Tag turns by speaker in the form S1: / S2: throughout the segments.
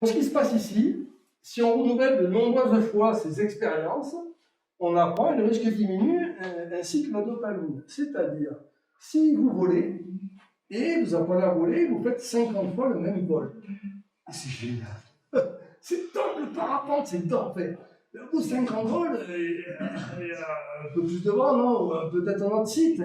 S1: Ce qui se passe ici, si on renouvelle de nombreuses fois ces expériences, on apprend et le risque diminue ainsi que la dopamine. C'est-à-dire, si vous volez et vous apprenez à voler, vous faites 50 fois le même vol. Et c'est génial. C'est top le parapente, c'est top. Au bout de 50 vols, un peu plus de vent, non? Peut-être un autre site.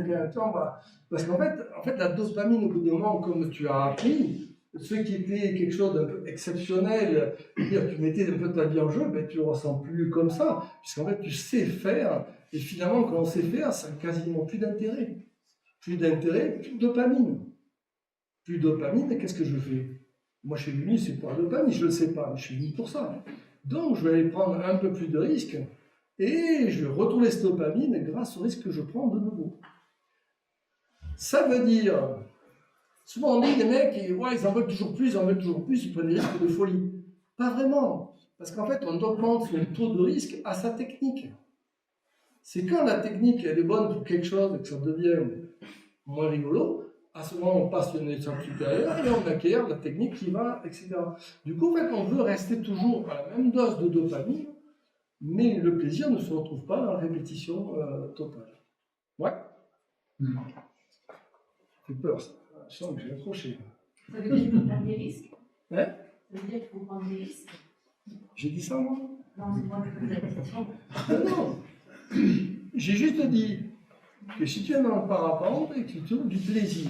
S1: Parce qu'en fait, la dopamine, au bout d'un moment, comme tu as appris, ce qui était quelque chose d'un peu exceptionnel, dire tu mettais un peu ta vie en jeu, ben, tu ne le ressens plus comme ça, puisqu'en fait tu sais faire, et finalement quand on sait faire, ça n'a quasiment plus d'intérêt. Plus d'intérêt, plus de dopamine. Plus de dopamine, qu'est-ce que je fais? Moi je suis venu, c'est pour la dopamine, je ne le sais pas, mais je suis venu pour ça. Donc je vais aller prendre un peu plus de risques, et je vais retrouver cette dopamine grâce au risque que je prends de nouveau. Ça veut dire... Souvent on dit des mecs, ouais, ils en veulent toujours plus, ils prennent des risques de folie. Pas vraiment. Parce qu'en fait, on augmente le taux de risque à sa technique. C'est quand la technique elle est bonne pour quelque chose et que ça devient moins rigolo, à ce moment on passe une étape supérieure et on acquiert la technique qui va, etc. Du coup, en fait, on veut rester toujours à la même dose de dopamine, mais le plaisir ne se retrouve pas dans la répétition totale. Ouais. Ça fait peur, ça. Je sens que j'ai accroché.
S2: Ça veut dire qu'il faut prendre des risques.
S1: Hein?
S2: Ça veut dire qu'il faut prendre des risques.
S1: J'ai dit ça, moi?
S2: Non, c'est moi qui vous ai dit.
S1: Non. J'ai juste dit que si tu es dans le parapente et que tu trouves du plaisir,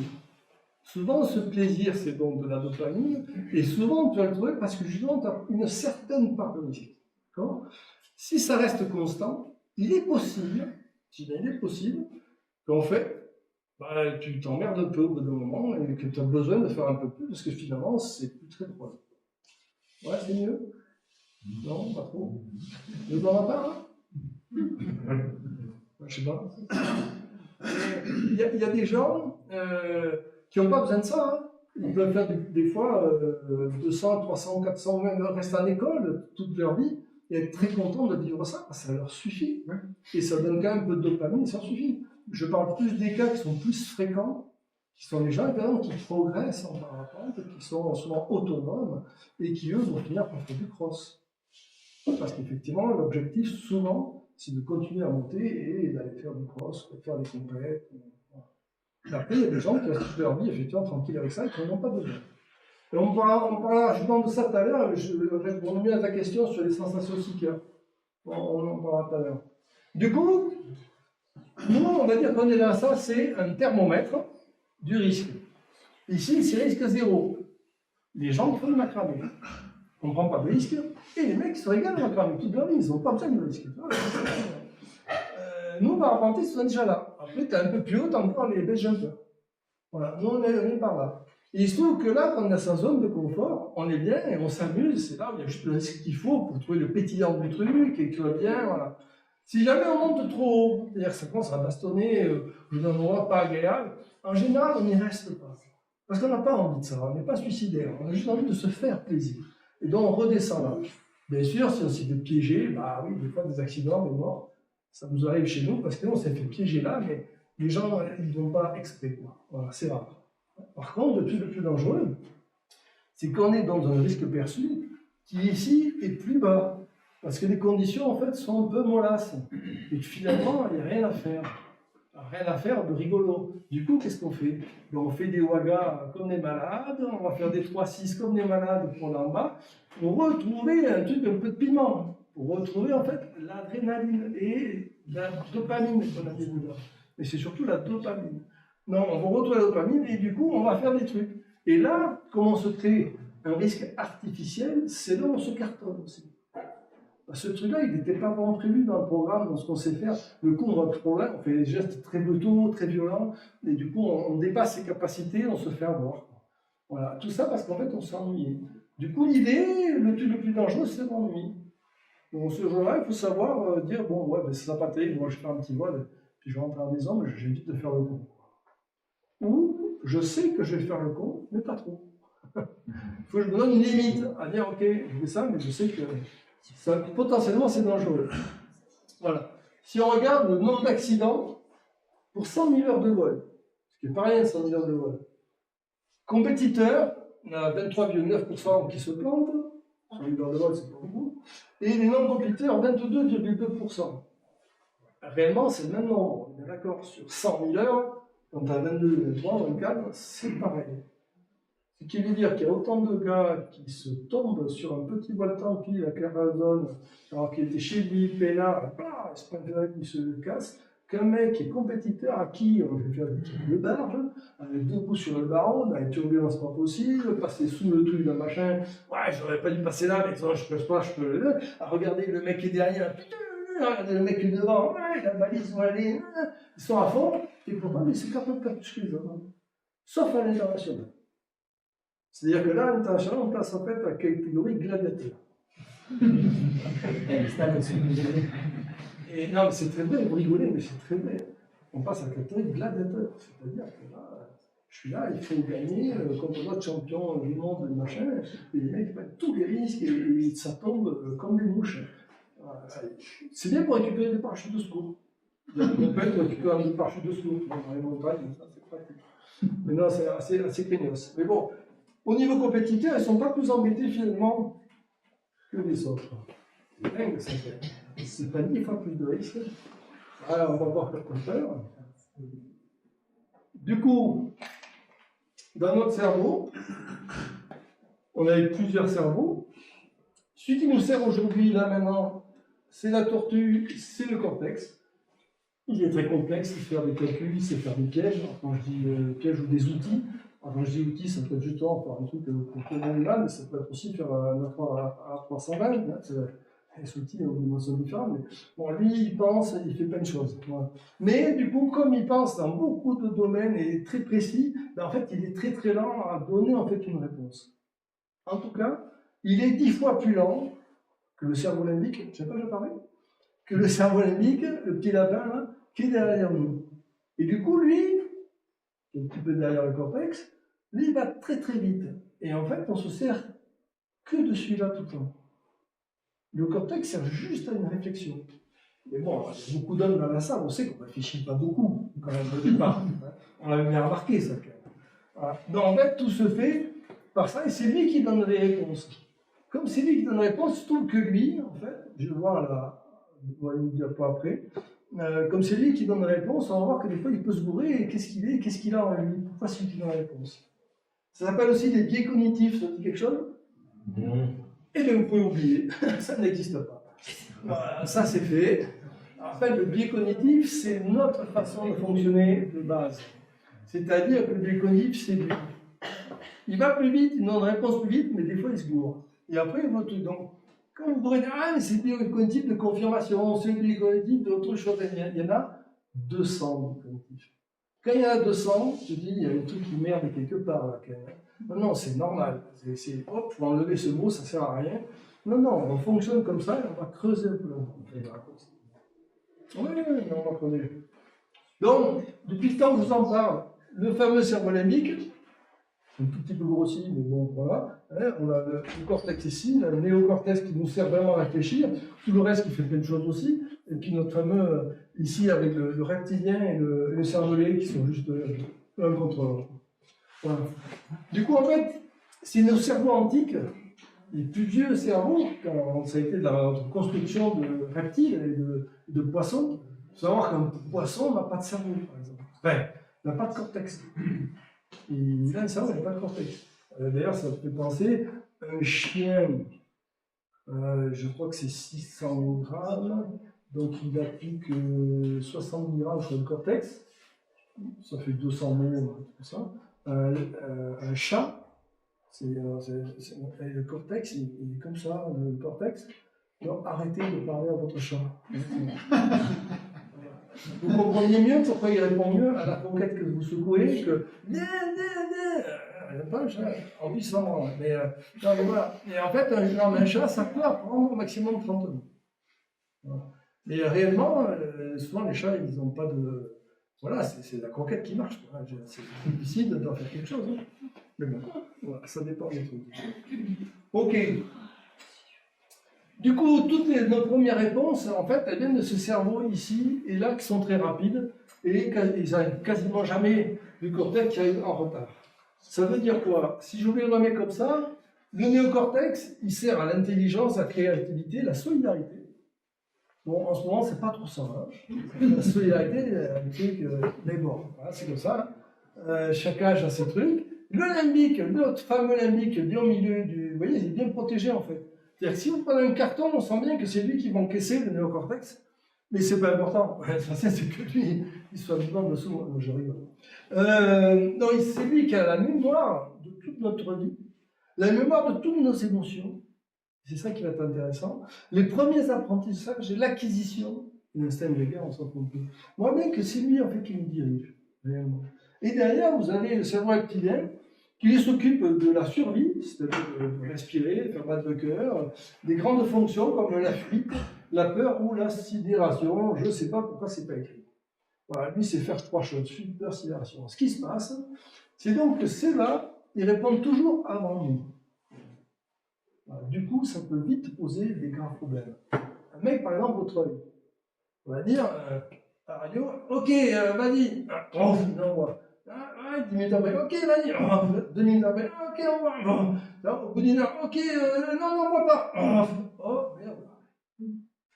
S1: souvent ce plaisir c'est donc de la dopamine, et souvent tu vas le trouver parce que justement tu as une certaine part de risque. Si ça reste constant, il est possible qu'en fait, tu t'emmerdes un peu au bout d'un moment et que tu as besoin de faire un peu plus parce que finalement c'est plus très drôle. Ouais, c'est mieux? Non, pas trop. Ne t'en vas pas, hein? Je sais pas. Il y a des gens qui n'ont pas besoin de ça. Hein. Ils peuvent faire des fois 200, 300, 400, même rester en école toute leur vie et être très contents de vivre ça. Ça leur suffit. Et ça donne quand même un peu de dopamine, ça suffit. Je parle plus des cas qui sont plus fréquents, qui sont les gens qui progressent en parapente, qui sont souvent autonomes et qui, eux, vont finir par faire du cross. Parce qu'effectivement, l'objectif, souvent, c'est de continuer à monter et d'aller faire du cross, de faire des compètes. Après, il y a des gens qui restent toute leur vie, effectivement, tranquilles avec ça et qui n'en ont pas besoin. Et on parlera justement de ça tout à l'heure, je réponds mieux à ta question sur les sensations seekers. On en parlera tout à l'heure. Du coup, nous, on va dire qu'on est dans ça, c'est un thermomètre du risque. Ici, c'est risque zéro. Les gens qui font du macramé. On ne prend pas de risque, et les mecs se régalent à macramé toute leur vie, ils n'ont pas besoin de risque. Nous, parapentistes, on est déjà là. Après, tu es un peu plus haut, tu as encore les base jumpers. Voilà, nous, on est par là. Et il se trouve que là, quand on a sa zone de confort, on est bien et on s'amuse, c'est là où il y a juste le risque qu'il faut pour trouver le pétillant du truc et que tout va bien, voilà. Si jamais on monte trop haut, c'est-à-dire que ça commence à bastonner, dans un endroit pas agréable, en général, on n'y reste pas. Parce qu'on n'a pas envie de ça, on n'est pas suicidaire, on a juste envie de se faire plaisir. Et donc, on redescend là. Bien sûr, si on s'est fait piéger, bah oui, des fois, des accidents, des morts, ça nous arrive chez nous parce que on s'est fait piéger là, mais les gens, ils ne vont pas exprès, quoi. Voilà, c'est rare. Par contre, le plus dangereux, c'est qu'on est dans un risque perçu qui, ici, est plus bas. Parce que les conditions, en fait, sont un peu mollasses. Et que finalement, il n'y a rien à faire. Rien à faire de rigolo. Du coup, qu'est-ce qu'on fait? On fait des wagas comme des malades, on va faire des 3-6 comme des malades pour là en bas, pour retrouver un truc, un peu de piment, pour retrouver en fait l'adrénaline et la dopamine qu'on a mis dedans. Mais c'est surtout la dopamine. Non, on va retrouver la dopamine et du coup, on va faire des trucs. Et là, comment se crée un risque artificiel? C'est là où on se cartonne aussi. Ce truc-là, il n'était pas vraiment prévu dans le programme, dans ce qu'on sait faire. Le coup, on va le problème, on fait des gestes très brutaux, très violents, et du coup, on dépasse ses capacités, on se fait avoir. Voilà, tout ça parce qu'en fait, on s'ennuie. Du coup, l'idée, le truc le plus dangereux, c'est l'ennui. Donc, ce jour-là, il faut savoir dire, bon, ouais, ben, c'est sympathique, moi je fais un petit vol, puis je rentre à la maison, mais j'évite de faire le con. Ou, je sais que je vais faire le con, mais pas trop. Il faut que je me donne une limite, à dire, ok, je fais ça, mais je sais que ça, potentiellement, c'est dangereux. Voilà. Si on regarde le nombre d'accidents pour 100 000 heures de vol, ce qui n'est pas rien, 100 000 heures de vol. Compétiteurs, on a 23,9% qui se plantent, Sur une heure de vol, c'est pas beaucoup. Et les non-compléteurs, 22,2%. Réellement, c'est le même nombre. On est d'accord, sur 100 000 heures, quand tu as 22, 23, 24, c'est pareil. Ce qui veut dire qu'il y a autant de gars qui se tombent sur un petit volcan pile à Clairefontaine, alors qu'il était chez lui, peinard, il se pointe là, il se casse, qu'un mec qui est compétiteur à qui on fait faire des trucs de barge, avec deux coups sur le barreau, dans les turbulences pas possibles, passer sous le truc d'un machin, ouais, j'aurais pas dû passer là, mais ça, je peux pas, je peux. Regardez le mec qui est derrière, putain, regardez le mec qui est devant, ouais, la balise va aller, ils sont à fond, et pourtant, ils sont capables de faire plus que les autres. Sauf à l'international. C'est-à-dire que là, à l'international, on passe en fait à la catégorie gladiateur. Et non, mais c'est très vrai, vous rigolez, mais c'est très vrai. On passe à la catégorie gladiateur. C'est-à-dire que là, je suis là, il faut gagner contre d'autres champions du monde, du machin, et les mecs prennent tous les risques et ça tombe comme des mouches. C'est bien pour récupérer des parachutes de secours. Il y a des compètes pour récupérer des parachutes de secours. Dans les montagnes, ça c'est pratique. Mais non, c'est assez craignos. Mais bon, au niveau compétiteur, ils ne sont pas plus embêtés finalement que les autres. C'est dingue, ça fait. C'est pas 10 fois plus de risques. Alors, on va voir le compteur. Du coup, dans notre cerveau, on a plusieurs cerveaux. Celui qui nous sert aujourd'hui, là maintenant, c'est la tortue, c'est le cortex. Il est très complexe, il sait faire des calculs, il sait faire des pièges. Quand je dis pièges ou des outils, quand je dis outils, ça peut être justement faire un truc pour tout l'animal, mais ça peut être aussi faire un A320. Les outils ont des dimensions différentes. Mais bon, lui, il pense, il fait plein de choses. Voilà. Mais du coup, comme il pense dans beaucoup de domaines et très précis, ben, en fait, il est très très lent à donner en fait une réponse. En tout cas, il est 10 fois plus lent que le cerveau limbique. Je ne sais pas, je parlais que le cerveau limbique, le petit lapin là, qui est derrière nous. Et du coup, lui, qui est un petit peu derrière le cortex, lui, il va très très vite. Et en fait, on se sert que de celui-là tout le temps. Le cortex sert juste à une réflexion. Mais bon, il y a beaucoup d'hommes dans la salle, on sait qu'on ne réfléchit pas beaucoup quand même au départ. On l'avait bien remarqué, ça. Voilà. Donc en fait, tout se fait par ça, et c'est lui qui donne les réponses. Comme c'est lui qui donne les réponses, je trouve que lui, en fait, je vais voir là, une diapo après, comme c'est lui qui donne la réponse, on va voir que des fois il peut se bourrer, et qu'est-ce qu'il a en lui, pourquoi c'est lui qui donne la réponse. Ça s'appelle aussi des biais cognitifs, ça dit quelque chose? Et bien vous pouvez oublier, ça n'existe pas. Voilà, ça c'est fait. En fait, le biais cognitif, c'est notre façon de fonctionner de base. C'est-à-dire que le biais cognitif, c'est lui. Il va plus vite, il donne une réponse plus vite, mais des fois il se bourre. Et après, il va tout. Donc, quand vous pourrez dire, ah, mais c'est le biais cognitif de confirmation, c'est le biais cognitif d'autre chose, il y en a 200 biais cognitifs. Quand il y en a 200, je dis, il y a un truc qui merde quelque part là, quand même. Non, non, c'est normal. C'est, hop, faut enlever ce mot, ça ne sert à rien. Non, non, on fonctionne comme ça et on va creuser un peu. Oui, on va creuser. Donc, depuis le temps que je vous en parle, le fameux cerveau limbique, un tout petit peu grossi, mais bon, voilà. On a le cortex ici, le néocortex qui nous sert vraiment à réfléchir, tout le reste qui fait plein de choses aussi, et puis notre fameux, ici, avec le reptilien et le cervelet qui sont juste l'un contre l'autre. Voilà. Du coup, en fait, c'est nos cerveaux antiques, les plus vieux cerveaux, quand ça a été de la construction de reptiles et de poissons. Il faut savoir qu'un poisson n'a pas de cerveau, par exemple. Enfin, n'a pas de cortex. Il a un cerveau, il n'a pas de cortex. D'ailleurs, ça me fait penser, un chien, je crois que c'est 600 grammes, donc il n'a plus que 70 grammes sur le cortex. Ça fait 200 mots, tout ça. Un chat, le cortex, il est comme ça, le cortex. Donc arrêtez de parler à votre chat. Vous compreniez mieux pourquoi il répond mieux à la conquête que vous secouez que pas un chat, en 800 mais non, mais voilà. Et en fait, un chat, ça peut apprendre au maximum 30 ans. Voilà. Mais réellement, souvent les chats, ils n'ont pas de. Voilà, c'est la conquête qui marche. C'est difficile de faire quelque chose. Hein. Mais bon, voilà, ça dépend des trucs. Ok. Du coup, toutes nos premières réponses, en fait, elles viennent de ce cerveau ici et là qui sont très rapides et ils n'arrivent quasiment jamais du cortex qui arrive en retard. Ça veut dire quoi? Si je vais le remettre comme ça, Le néocortex, il sert à l'intelligence, à la créativité, la solidarité. Bon, en ce moment, c'est pas trop ça. Hein. La solidarité, un truc, mais bon, voilà, c'est comme ça. Chaque âge a ses trucs. Le limbique, notre fameux limbique, dit au milieu du. Vous voyez, il est bien protégé en fait. C'est-à-dire que si vous prenez un carton, on sent bien que c'est lui qui va encaisser le néocortex. Mais c'est pas important. L'essentiel, c'est que lui, il soit vivant dessous. Moi, je rigole. Non, c'est lui qui a la mémoire de toute notre vie, la mémoire de toutes nos émotions. C'est ça qui va être intéressant. Les premiers apprentissages et l'acquisition. L'instinct de guerre, on s'en fout plus. Moi, bien que c'est lui en fait qui me dirige, réellement. Et derrière, vous avez le cerveau reptilien qui s'occupe de la survie, c'est-à-dire de respirer, faire battre le cœur, des grandes fonctions comme la fuite, la peur ou la sidération. Je ne sais pas pourquoi c'est pas écrit. Voilà, lui, c'est faire trois choses, fuite, peur, sidération. Ce qui se passe, c'est donc que ceux-là, ils répondent toujours avant nous. Voilà, du coup, ça peut vite poser des graves problèmes. Un mec, par exemple, au treuil, on va dire, à la radio, ok, vas-y, oh, non, 10 minutes après, ok, vas-y, 2 minutes après, ok, on va. Au bout d'une heure, ok, non, on voit pas. Oh, merde.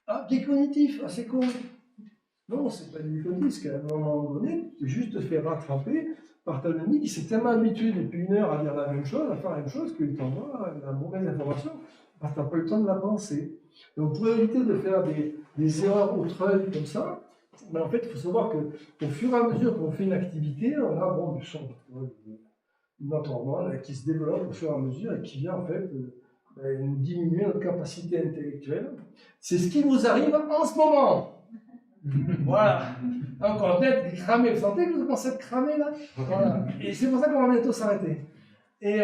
S1: Ah, biais cognitif, ah, c'est con. Non, c'est pas du biais cognitif, parce qu'à un moment donné, tu juste te faire rattraper par ta amie qui s'est tellement habitué depuis une heure à dire la même chose, à faire la même chose, qu'il t'envoie la mauvaise information, parce que tu n'as pas eu le temps de la penser. Donc, pour éviter de faire des erreurs au treuil comme ça, mais en fait, il faut savoir qu'au fur et à mesure qu'on fait une activité, on a bon, du son, notre hormone qui se développe au fur et à mesure et qui vient en fait nous diminuer notre capacité intellectuelle. C'est ce qui vous arrive en ce moment. Voilà. Encore d'être cramé. Vous sentez que vous commencez à être cramé là? Voilà. Et c'est pour ça qu'on va bientôt s'arrêter. Et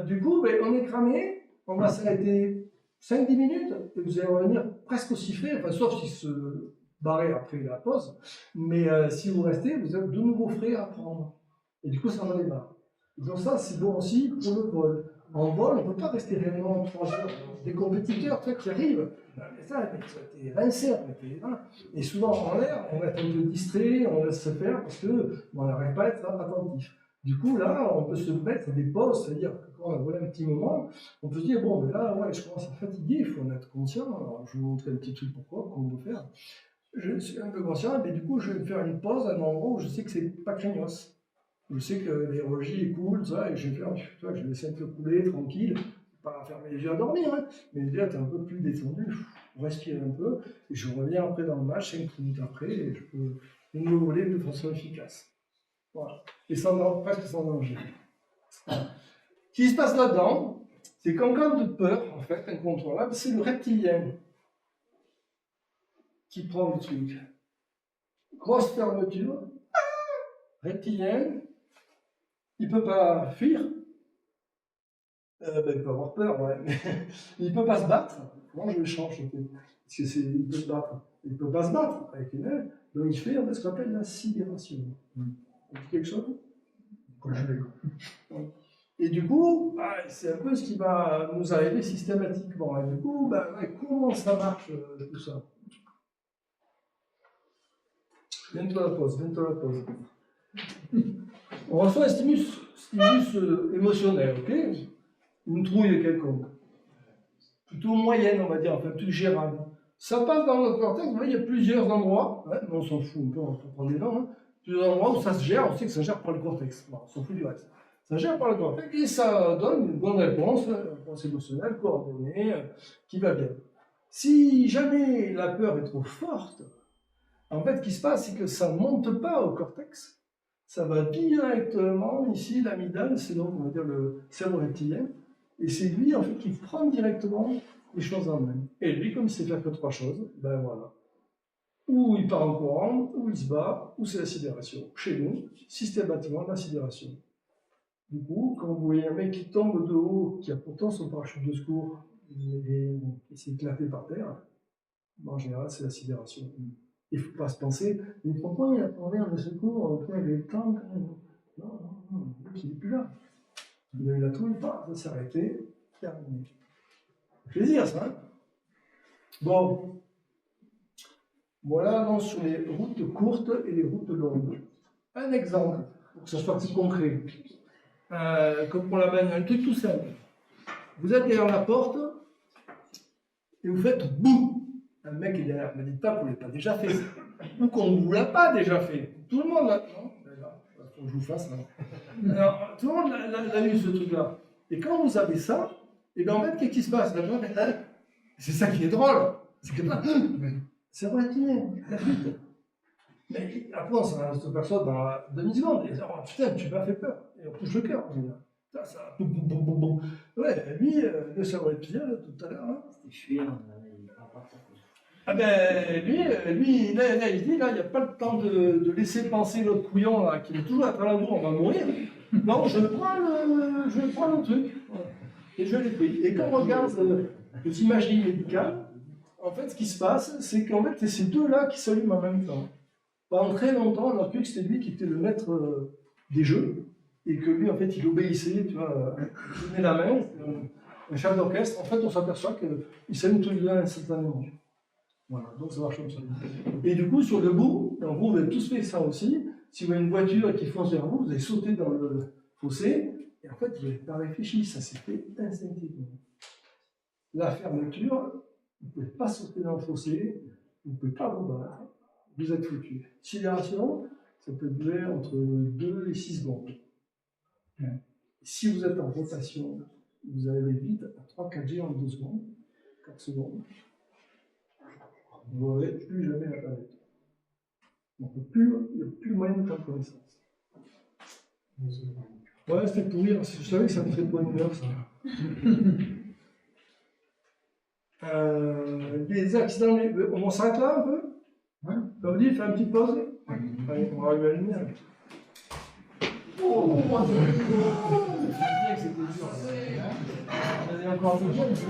S1: du coup, on est cramé, on va s'arrêter 5-10 minutes et vous allez revenir presque aussi frais, enfin, sauf si se barrer après la pause. Mais si vous restez, vous avez de nouveaux frais à prendre. Et du coup, ça en démarre. Donc ça, c'est bon aussi pour le vol. En vol, on ne peut pas rester réellement 3 heures. Des compétiteurs, toi, qui arrivent, ça, t'es rincé, et souvent en l'air, on va être un peu distrait, on laisse se faire parce qu'on n'arrive pas à être attentif. Du coup, là, on peut se mettre des pauses, c'est-à-dire que quand on a volé un petit moment, on peut se dire, bon, mais là, ouais, je commence à fatiguer, il faut en être conscient. Alors, je vais vous montrer un petit truc pourquoi, qu'on peut faire. Je suis un peu conscient, mais du coup, je vais faire une pause à un endroit où je sais que c'est pas craignos. Je sais que l'aérologie est cool, ça, et je vais faire, je vais laisser un peu couler, tranquille, pas fermer les yeux à dormir, hein, mais déjà, tu es un peu plus détendu, respire un peu, et je reviens après dans le match, 5 minutes après, et je peux me voler de façon efficace. Voilà. Et presque sans danger. Voilà. Ce qui se passe là-dedans, c'est qu'en cas de peur, en fait, incontrôlable, c'est le reptilien qui prend le truc. Grosse fermeture, reptilien, il ne peut pas fuir, il peut avoir peur, ouais, mais il ne peut pas se battre. Moi, je le change un peu, parce que il peut se battre. Il ne peut pas se battre avec une aile, donc il fait ce qu'on appelle la sidération. Ça dit quelque chose? Et du coup, c'est un peu ce qui va nous arriver systématiquement. Et du coup, comment ça marche tout ça? Bientôt la pause, bientôt la pause. On reçoit un stimulus émotionnel, ok? Une trouille quelconque. Plutôt moyenne, on va dire, enfin plus gérable. Ça passe dans notre cortex, vous voyez, il y a plusieurs endroits, mais on s'en fout un peu, on peut prendre des noms, hein, plusieurs endroits où ça se gère, on sait que ça gère par le cortex. Bon, on s'en fout du reste. Ça gère par le cortex et ça donne une bonne réponse émotionnelle, coordonnée, qui va bien. Si jamais la peur est trop forte, en fait, ce qui se passe, c'est que ça ne monte pas au cortex, ça va directement ici, l'amygdale, c'est donc, on va dire, le cerveau reptilien, et c'est lui, en fait, qui prend directement les choses en main. Et lui, comme il sait faire que 3 choses, ben voilà. Ou il part en courant, ou il se bat, ou c'est la sidération. Chez nous, systématiquement, la sidération. Du coup, quand vous voyez un mec qui tombe de haut, qui a pourtant son parachute de secours, et qui s'est éclaté par terre, en général, c'est la sidération. Il ne faut pas se penser, mais pourquoi il a tombé de secours, il avait le temps quand même. Non, il n'est plus là. Il a eu la trouille, ça s'est arrêté, terminé. Plaisir, ça, hein? Bon. Voilà, donc, sur les routes courtes et les routes longues. Un exemple, pour que ça soit plus concret. Comme pour la bagnole, un truc tout simple. vous êtes derrière la porte et vous faites boum. Un mec est derrière. Ne me dites pas qu'on ne l'a pas déjà fait. Ou qu'on ne vous l'a pas déjà fait. Tout le monde l'a. Non, il faut que je vous fasse là. Alors, tout le monde l'a eu ce truc-là. Et quand vous avez ça, et bien en fait, qu'est-ce qui se passe? C'est ça qui est drôle. C'est que c'est relativé. Mais après, on se perçoit dans la demi-seconde. Et oh, putain, tu m'as fait peur. Et on touche le cœur. Ça, boum, boum, boum, boum, boum. Ouais, lui, le cerveau épisode tout à l'heure. Hein.
S3: C'était chiant, il va pas ça.
S1: Ah ben, lui là, il dit, là, il n'y a pas le temps de laisser penser l'autre couillon, là, qui est toujours à travers nous, on va mourir. Non, je prends le truc. Voilà. Et je l'ai pris. Et quand on regarde les imageries médicales, en fait, ce qui se passe, c'est qu'en fait, c'est ces deux-là qui s'allument en même temps. Pendant très longtemps, on a cru que c'était lui qui était le maître des jeux, et que lui, en fait, il obéissait, tu vois, il donnait la main, un chef d'orchestre. En fait, on s'aperçoit qu'il s'allume tous les deux instantanément. Voilà, donc ça marche comme ça. Et du coup, sur le bout, en gros, vous avez tous fait ça aussi. Si vous avez une voiture qui fonce vers vous, vous allez sauter dans le fossé, et en fait, vous n'avez pas réfléchi, ça s'est fait instinctivement. La fermeture, vous ne pouvez pas sauter dans le fossé, vous ne pouvez pas vous battre, vous êtes foutu. Sidération, ça peut durer entre 2 et 6 secondes. Si vous êtes en rotation, vous allez vite à 3-4 G en 2 secondes, 4 secondes. Vous n'aurez plus jamais la planète. Donc, il n'y a plus moyen de faire connaissance. Ouais, c'était pour rire. Je savais que ça me ferait pas une heure, ça. Des accidents. On s'arrête là un peu? Ouais. Ça vous dit, faire une petite pause? Ouais. Allez, on va allumer la lumière. Oh, moi, c'était dur. On avait encore un peu de
S4: projecteur.